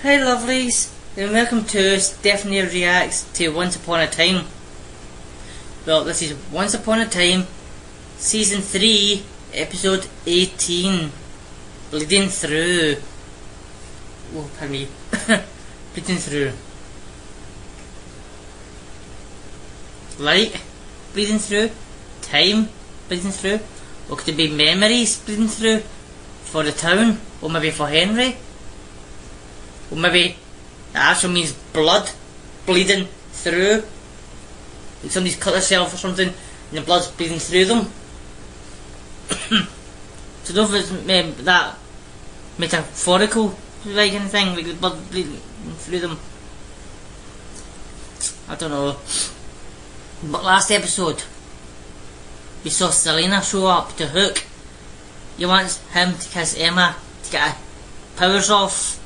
Hi lovelies, and welcome to Stephanie Reacts to Once Upon a Time. Well, this is Once Upon a Time, Season 3, Episode 18, Bleeding Through. Oh, pardon me. Bleeding Through. Light, bleeding through. Time, bleeding through. Or could it be memories bleeding through? For the town, or maybe for Henry? Or maybe it actually means blood bleeding through. Like somebody's cut themselves or something and the blood's bleeding through them. So don't know if it's that metaphorical like kind of thing, like the blood bleeding through them. I don't know. But last episode we saw Selena show up to Hook. He wants him to kiss Emma to get her powers off.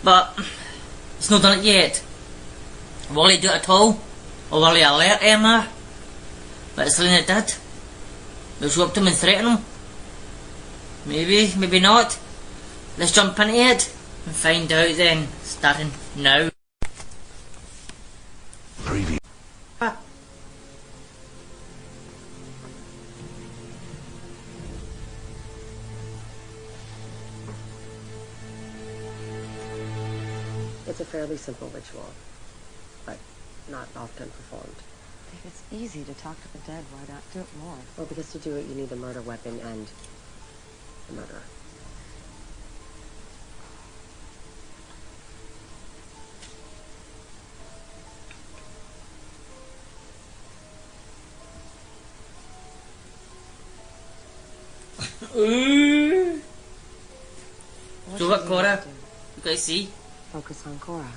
But he's not done it yet. Will he do it at all? Or will he alert Emma? But Selena did. Will she go up to him and threaten him? Maybe, maybe not. Let's jump into it and find out then, starting now. Preview. It's a fairly simple ritual, but not often performed. If it's easy to talk to the dead, why not do it more? Well, because to do it, you need a murder weapon and a murderer. Ooh. So what, should we Cora? do? You guys see? Focus on Cora.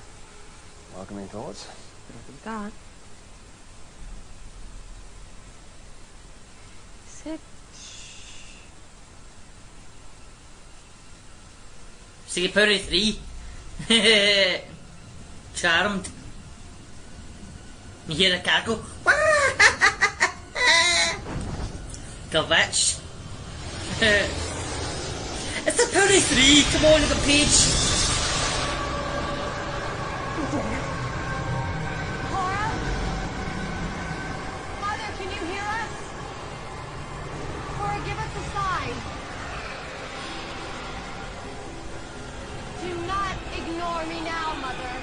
Welcoming thoughts? Whatever you got. Sit. Sige Power 3. Charmed. You hear the cackle? Gavitch. It's a Power 3. Come on, look at Paige. Cora? Mother, can you hear us? Cora, give us a sign. Do not ignore me now, Mother.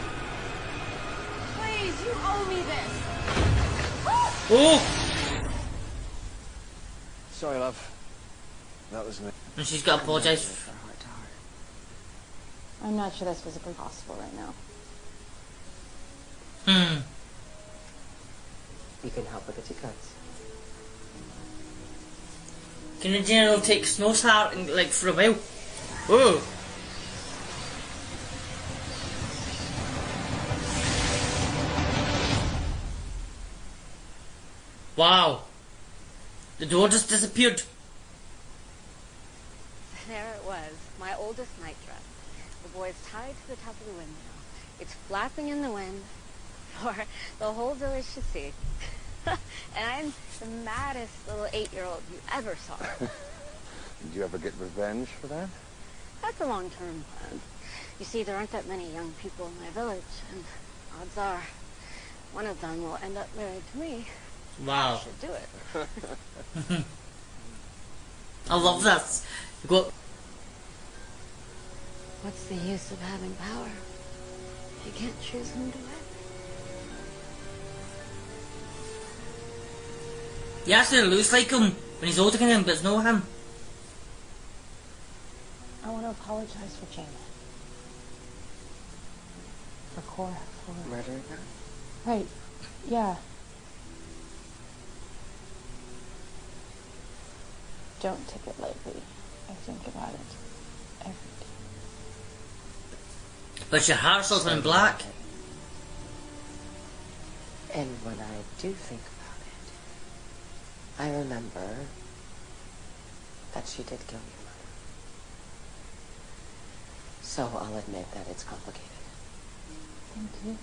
Please, you owe me this. Oh! Sorry, love. That was me. And she's got to apologise. Heart to heart. I'm not sure that's physically possible right now. You can help with the two cuts. Can the general take Snow's heart and like for a while? Oh! Wow! The door just disappeared. There it was, my oldest night dress. The boy's tied to the top of the windmill. It's flapping in the wind for the whole village to see. And I'm the maddest little 8-year-old you ever saw. Did you ever get revenge for that? That's a long-term plan. You see, there aren't that many young people in my village, and odds are one of them will end up married to me. Wow. I should do it. I love this. You got What's the use of having power if you can't choose whom to wed? he actually looks like him when he's older than him, but it's not him. I want to apologize for Jamie. For Cora. For... Murdering her? Right. Yeah. Don't take it lightly. I think about it every day. But your heart's also in black. And when I do think about it, I remember that she did kill your mother. So I'll admit that it's complicated. Thank you.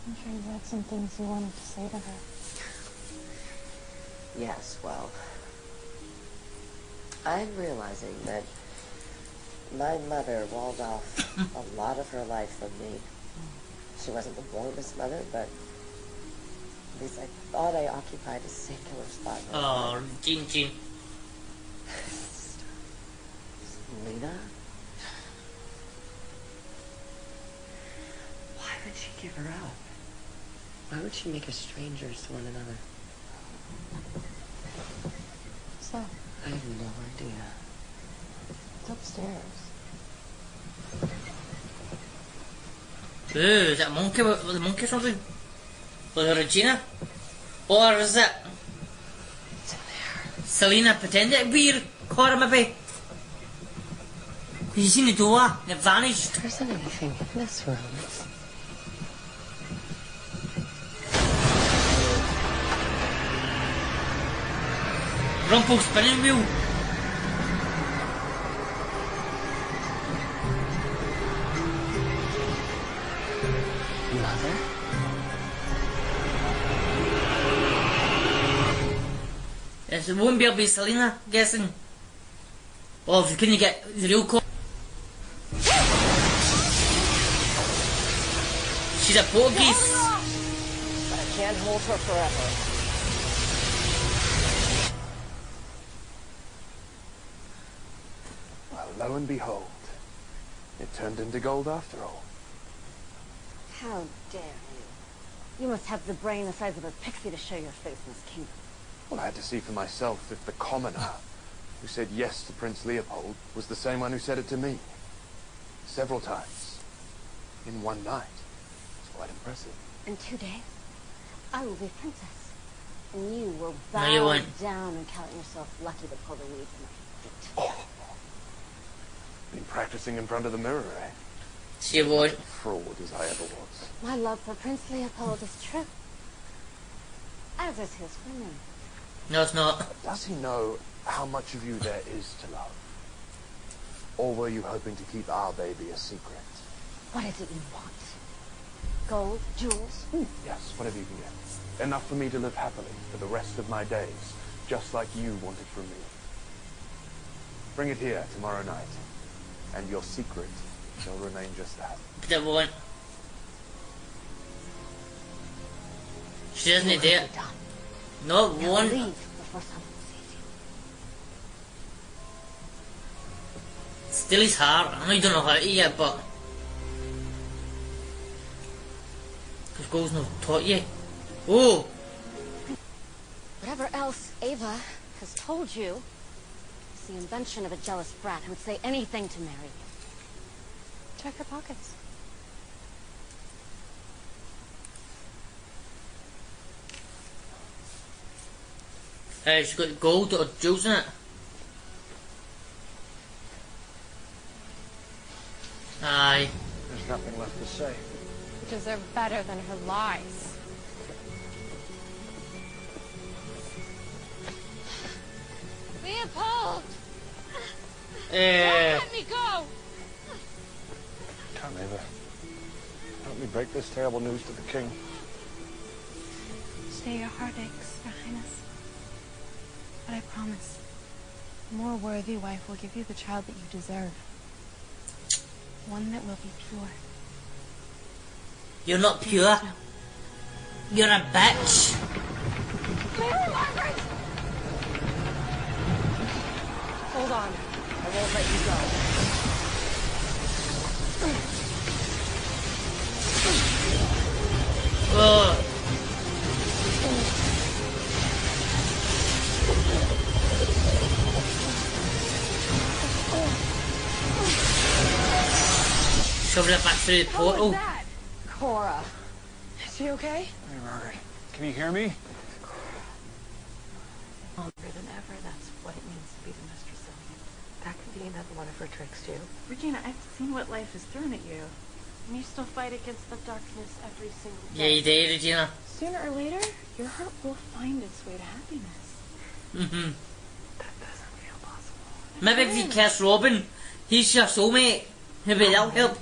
I'm sure you had some things you wanted to say to her. Yes, well, I'm realizing that my mother walled off a lot of her life from me. She wasn't the warmest mother, but at least I thought I occupied a singular spot in her Oh, heart. Jean. Lena? Why would she give her up? Why would she make us strangers to one another? So, I have no idea. it's upstairs. Ooh, is that a monkey with the monkey or something? Was it Regina? Or is it It's in there. Selena pretending to be Cora maybe? You seen the door? And it vanished. There isn't anything in this room. Rumple spinning wheel. Mother? Yes, it won't be able to be Selena, guessing. Oh, can you get the real Cora? She's a Portuguese. But I can't hold her forever. Well, lo and behold, it turned into gold after all. How dare you? You must have the brain the size of a pixie to show your face in this kingdom. Well, I had to see for myself if the commoner who said yes to Prince Leopold was the same one who said it to me. Several times. In one night. It's quite impressive. In 2 days, I will be princess. And you will No, you bow won't. down and count yourself lucky to pull the weeds in my feet. Oh. Been practicing in front of the mirror, eh? She would. Fraud as I ever was. My love for Prince Leopold is true. As is his for me. No, it's not. Does he know how much of you there is to love? Or were you hoping to keep our baby a secret? What is it you want? Gold? Jewels? Yes, whatever you can get. Enough for me to live happily for the rest of my days, just like you wanted from me. Bring it here tomorrow night, and your secret shall remain just that. But it won't. She doesn't do it. Done. No, it Now won't. leave before someone sees you. Still his heart. I know you don't know how to yet, but because Gold's not taught you. Oh, Whatever else Ava has told you is the invention of a jealous brat who would say anything to marry you. Check her pockets. she's got gold or jewels in it. Aye. There's nothing left to say. You deserve better than her lies. Leopold! Eh, Let me go! Come, Ava. Help me break this terrible news to the king. Stay your heart aches, Your Highness. But I promise, a more worthy wife will give you the child that you deserve. One that will be pure. you're not pure. You're a bitch. Hold on. I won't let you go. Oh, shoved it back through the portal. Cora. Is she okay? Hey, Margaret. Can you hear me? Longer than ever, that's what it means to be the mistress of you. That could be another one of her tricks, too. Regina, I've seen what life has thrown at you. And you still fight against the darkness every single Yeah, day. you did, Regina. Sooner or later, your heart will find its way to happiness. Mhm. That doesn't feel possible. Maybe if you kiss Robin, he's your soulmate. Maybe that'll help.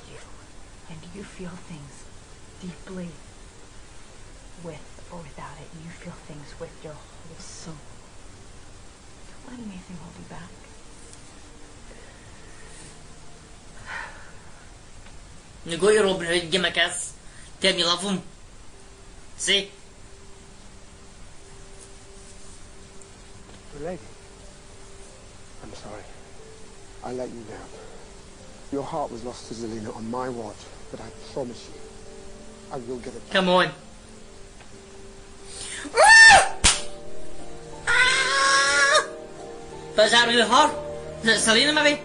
And you feel things deeply. With or without it, you feel things with your whole soul. Don't let anything hold you back. You go to Robin Hood, give him a kiss, tell him you love him. See? Lady, I'm sorry. I let you down. Your heart was lost to Zelina on my watch, but I promise you, I will get it back. Come on. But is that really her? Is it Selena maybe?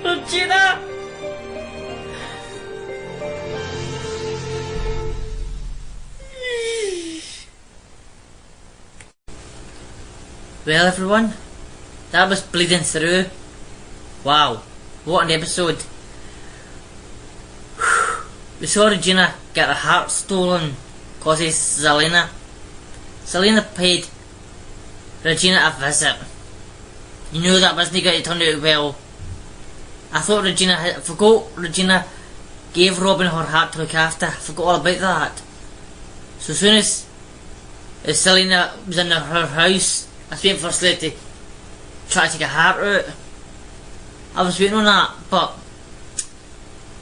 Regina! Well everyone, that was Bleeding Through. Wow, what an episode. We saw Regina get her heart stolen cause of Zelena. Selena paid Regina a visit. You knew that wasn't going to turn out well. I thought I forgot Regina gave Robin her heart to look after. I forgot all about that. So as soon as Selena was in her house, I was waiting for Slade to try to take her heart out. I was waiting on that, but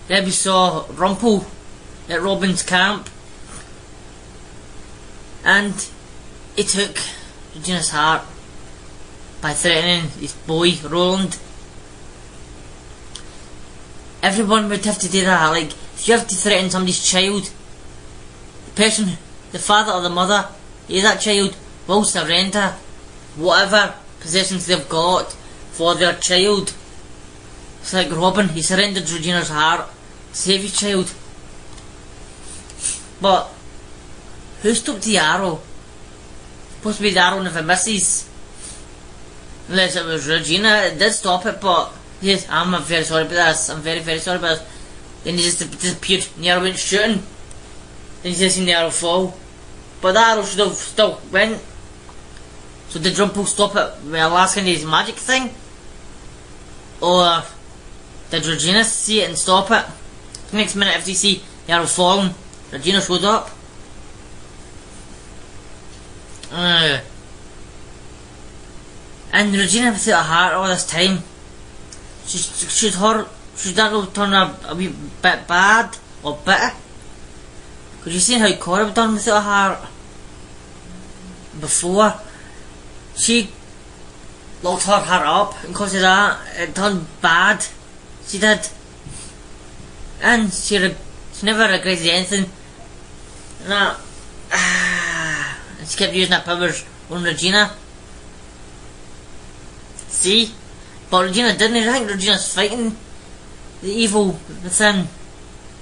then we saw Rumpel at Robin's camp, and he took Regina's heart by threatening his boy Roland. Everyone would have to do that. Like, if you have to threaten somebody's child, the father or the mother of that child will surrender whatever possessions they've got for their child. It's like Robin, he surrendered Regina's heart to save his child. But who stopped the arrow? Supposed to be the arrow if it misses. Unless it was Regina, it did stop it, but yes, I'm very sorry about this. I'm very, very sorry about this. Then he just disappeared. And the arrow went shooting. Then you just seen the arrow fall. But the arrow should have still went. So did Rumpel stop it with Alaskan his magic thing? Or did Regina see it and stop it? The next minute after you see the arrow falling, Regina showed up. And Regina without a heart all this time. Should that not turn a wee bit bad or bitter? Because you seen how Cora done without a heart before. She locked her heart up, and because of that, it turned bad. She did. And she never regretted anything. And she kept using her powers on Regina. See? But Regina didn't. I think Regina's fighting the evil within. I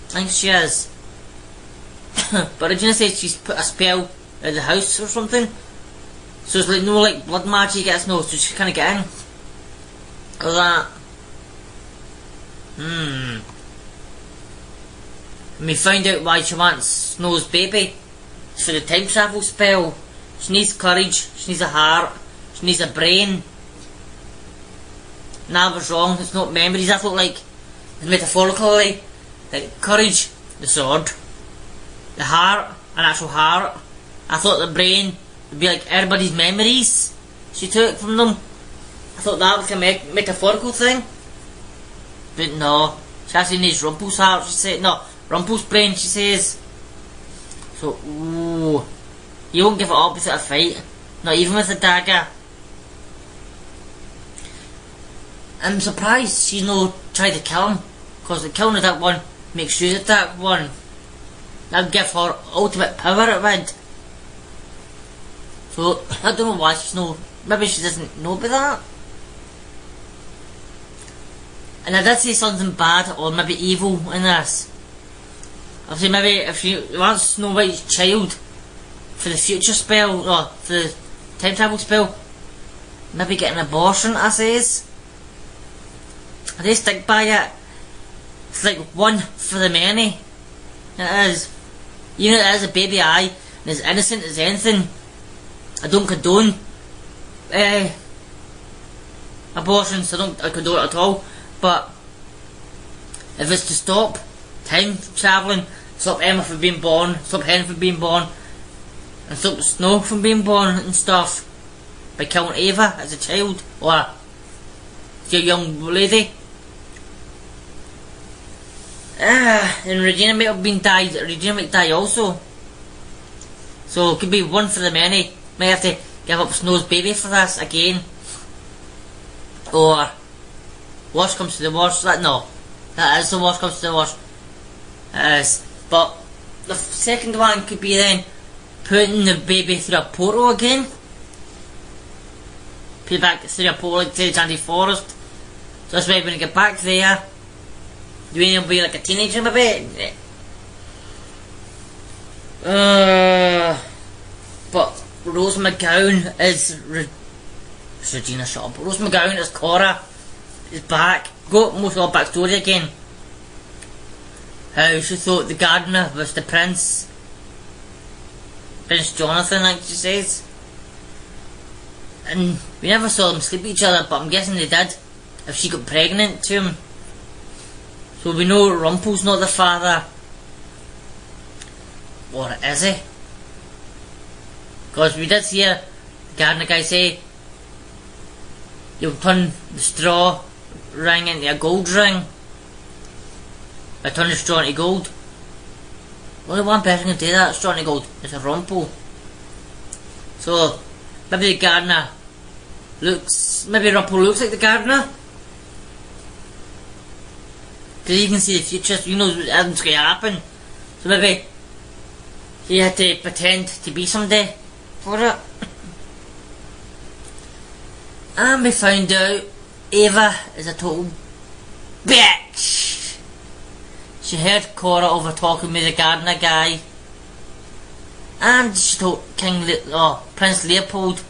think she is. But Regina says she's put a spell in the house or something. So it's like no like blood magic, it's no, so she kinda get in. Or that. And we found out why she wants Snow's baby. It's for the time travel spell. She needs courage, she needs a heart, she needs a brain. Nah, I was wrong, it's not memories. I thought like, metaphorically, like courage, the sword, the heart, an actual heart. I thought the brain would be like everybody's memories she took from them. I thought that was a metaphorical thing. But no, she actually needs Rumpel's heart, she said. No, Rumpel's brain, she says. So, ooh, you won't give it up without a fight. Not even with a dagger. I'm surprised she's not tried to kill him, because the killing of that one makes use of that one. That would give her ultimate power, it would. So, I don't know why she's not, maybe she doesn't know about that. And I did say something bad or maybe evil in this. I say maybe if she wants Snow White's child for the future spell, or for the time travel spell, maybe get an abortion, I says. I do stick by it. It's like one for the many. It is. Even if it is a baby eye and as innocent as anything, I don't condone abortions. I don't condone it at all. But if it's to stop time travelling, stop Emma from being born, stop Henry from being born, and stop Snow from being born and stuff, by killing Ava as a child, or your young lady. And Regina might have been died. Regina might die also. So it could be one for the many. Might have to give up Snow's baby for this again. Or worst comes to the worst. No, that is the worst comes to the worst. But the second one could be then putting the baby through a portal again. Put it back through a portal like to Enchanted Forest. So that's why when you get back there, you ain't be like a teenager maybe. But Rose McGowan is Regina, shut up. Rose McGowan as Cora is back. Got most of the backstory again. How she thought the gardener was the Prince Jonathan, like she says. And we never saw them sleep with each other, but I'm guessing they did if she got pregnant to him. So we know Rumpel's not the father. Or is he? Because we did hear the gardener guy say you'll turn the straw ring into a gold ring. I turn the straw into gold. Only one person can do that, straw into gold. It's a Rumpel. So maybe the gardener maybe Rumpel looks like the gardener. Because he can see the future, so he knows everything's going to happen. So maybe he had to pretend to be somebody for it. And we found out Ava is a total bitch. She heard Cora over talking with the gardener guy. And she told Prince Leopold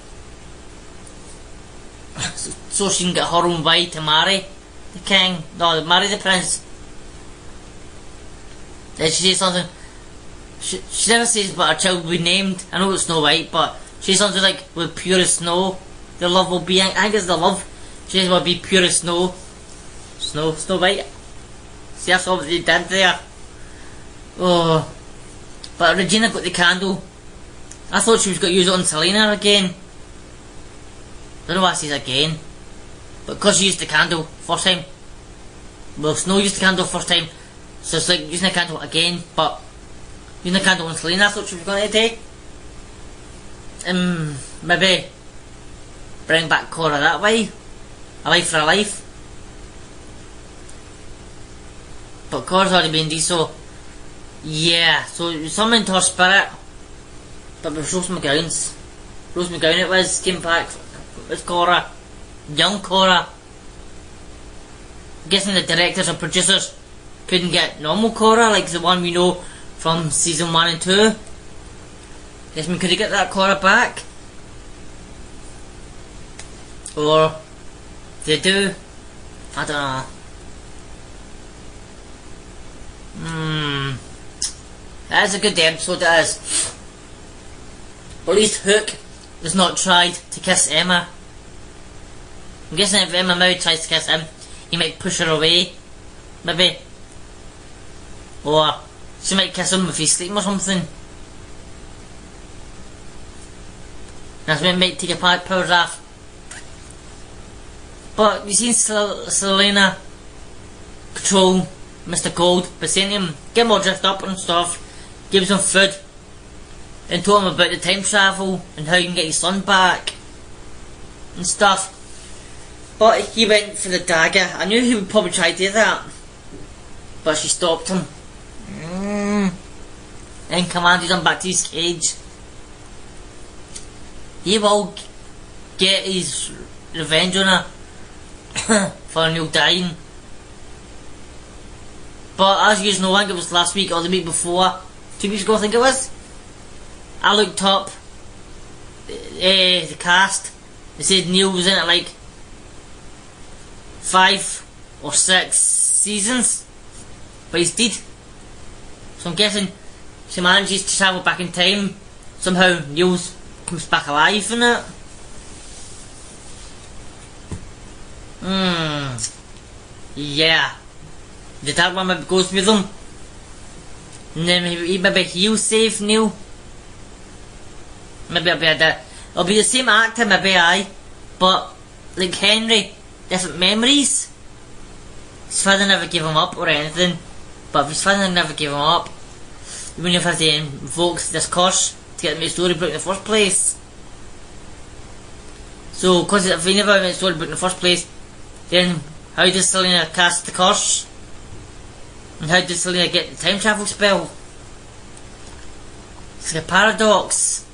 so she can get her own way to marry the king. No, marry the prince. Did she say something? She never says but her child will be named. I know it's Snow White, but she says something like, with pure as snow, the love will be. I think it's the love. She says will be pure as snow. Snow White. See, that's what they did there. Oh. But Regina got the candle. I thought she was going to use it on Selena again. Don't know what she says again. But because she used the candle first time. Well, Snow used the candle first time. So it's like using the candle again. But using the candle on Selena, I thought she was going to take. Maybe bring back Cora that way. A life for a life. But Cora's already been dead, so yeah, so summoned her spirit. But with Rose McGowan's. Rose McGowan it was, came back as Cora. Young Cora. I'm guessing the directors and producers couldn't get normal Cora like the one we know from season 1 and 2. Guess we could get that Cora back. Or they do. I don't know. That is a good episode, that is. But at least Hook has not tried to kiss Emma. I'm guessing if Emma now tries to kiss him, he might push her away. Maybe. Or she might kiss him if he's sleeping or something. That's when he might take her powers off. But you've seen Selena control Mr. Gold by saying to him, get him all dressed up and stuff, give him some food, and told him about the time travel and how you can get your son back and stuff. But he went for the dagger. I knew he would probably try to do that, but she stopped him and commanded him back to his cage. He will get his revenge on her for Neil dying. But as you know, I think it was last week or the week before, 2 weeks ago I think it was, I looked up the cast. They said Neil was in it like 5 or 6 seasons, but he's dead. So I'm guessing she manages to travel back in time. Somehow Neil comes back alive in it. Yeah. The dark one maybe goes with him. And then maybe he'll save Neil. Maybe it'll be the same actor, maybe but like Henry different memories. His father never gave him up or anything, but if his father never gave him up, you wouldn't have to invoke this curse to get him to Storybrooke in the first place. So, because if he never went to Storybrooke in the first place, then how does Selena cast the curse? And how did Selena get the time travel spell? It's like a paradox.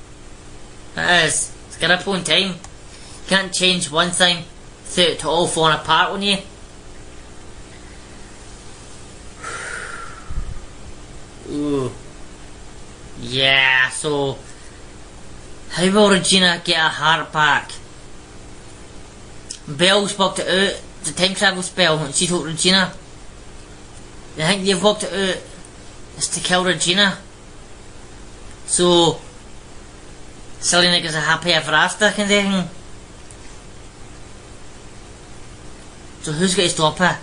It is. It's got a ripple in time. You can't change one thing without it all falling apart on you. Ooh. Yeah, so how will Regina get her heart back? Belle's worked it out, the time travel spell, and she told Regina. I think they've worked it out is to kill Regina. So Selena gets a happy ever after kind of thing. So who's going to stop her?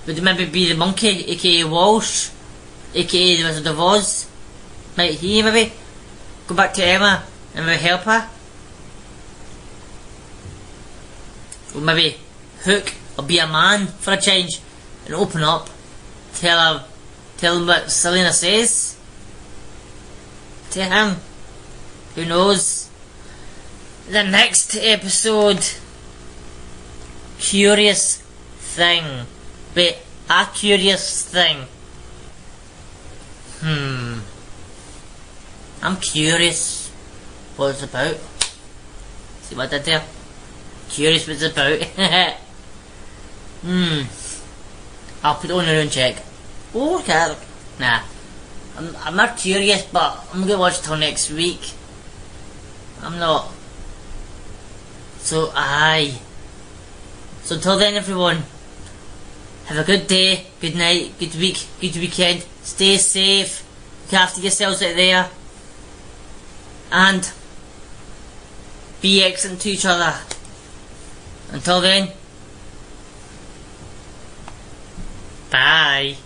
Would it maybe be the monkey, aka Walsh, aka the Wizard of Oz? Might he maybe go back to Emma and maybe help her? Or maybe Hook will be a man for a change and open up, tell him what Selena says to him. Who knows? The next episode, curious thing. Wait, a curious thing. I'm curious what it's about. See what I did there? Curious what it's about. I'll put it on the own check. Oh, okay. Nah. I'm not curious, but I'm gonna watch it till next week. I'm not. So, aye. So until then, everyone, have a good day, good night, good week, good weekend. Stay safe. Look after yourselves out there. And be excellent to each other. Until then, bye.